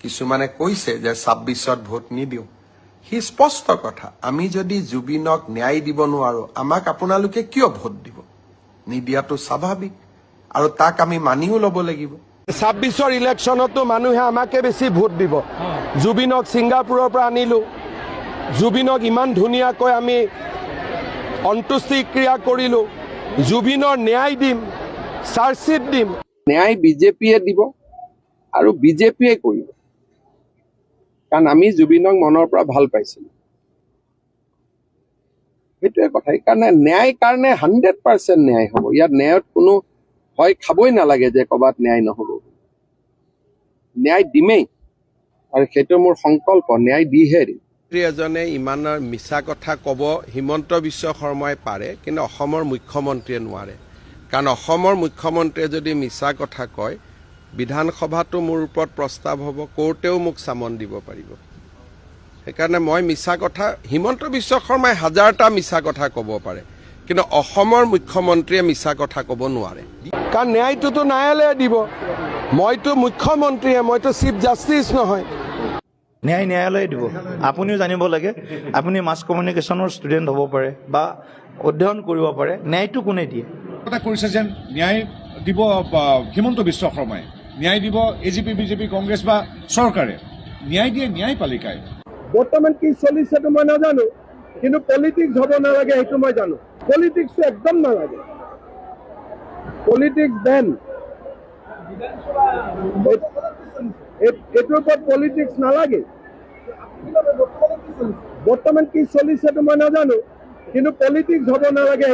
কিছুমানে কৈছে যে 26ত ভোট নিদিওঁ হি স্পষ্ট কথা আমি যদি জুবিনক ন্যায় দিব নোৱাৰো আমাক আপোনালোকে কিয় ভোট দিব নিদিয়াটো স্বাভাৱিক আৰু তাক আমি মানিও ল'ব লাগিব 26ৰ ইলেকশ্যনতো মানুহে আমাকে বেছি ভোট দিব জুবিনক ছিংগাপুৰৰ পৰা আনিলো জুবিনক ইমান ধুনীয়াকৈ আমি অন্ত্যেষ্টিক্ৰিয়া কৰিলো জুবিনৰ ন্যায় দিম চাৰ্জশ্বিট দিম ন্যায় বিজেপিয়ে দিব আৰু বিজেপিয়ে কৰিব কাৰণ আমি জুবিনক মনৰ পৰা ভাল পাইছিলো সেইটোৱে কথা সেইকাৰণে ন্যায় কাৰণে 100% ন্যায় হ'ব ইয়াত ন্যায়ত কোনো হয় খাবই নালাগে যে ক'বাত ন্যায় নহ'ব ন্যায় দিমেই আৰু সেইটো মোৰ সংকল্প ন্যায় দিহে দিম এজনে ইমানৰ মিছা কথা ক'ব হিমন্ত বিশ্ব শৰ্মাই পাৰে কিন্তু অসমৰ মুখ্যমন্ত্ৰীয়ে নোৱাৰে কাৰণ অসমৰ মুখ্যমন্ত্ৰীয়ে যদি মিছা কথা কয় বিধানসভাতো মোৰ ওপৰত প্ৰস্তাৱ হ'ব কোৰ্টেও মোক চামন দিব পাৰিব সেইকাৰণে মই মিছা কথা হিমন্ত বিশ্ব শৰ্মাই হাজাৰটা মিছা কথা ক'ব পাৰে কিন্তু অসমৰ মুখ্যমন্ত্ৰীয়ে মিছা কথা ক'ব নোৱাৰে কাৰণ ন্যায়টোতো ন্যায়ালয়ে দিব মইতো মুখ্যমন্ত্ৰীয়ে মইতো চিফ জাষ্টিচ নহয় ন্যায় ন্যায়ালয়ে দিব আপুনিও জানিব লাগে আপুনি মাছ কমিউনিকেশ্যনৰ ষ্টুডেণ্ট হ'ব পাৰে বা অধ্যয়ন কৰিব পাৰে ন্যায়টো কোনে দিয়ে কথা কৰিছে যেন ন্যায় দিব হিমন্ত বিশ্ব শৰ্মাই ন্যায় দিব এজিপি বিজেপি কংগ্ৰেছ বা চৰকাৰে ন্যায় দিয়ে ন্যায়পালিকাই বৰ্তমান কি চলিছে তো মই নাজানো কিন্তু পলিটিক্স হ'ব নালাগে সেইটো মই জানো পলিটিক্সটো একদম নালাগে পলিটিক্স বেন এইটোৰ ওপৰত পলিটিক্স নালাগে বৰ্তমান কি চলিছে তো মই নাজানো কিন্তু পলিটিক্স হ'ব নালাগে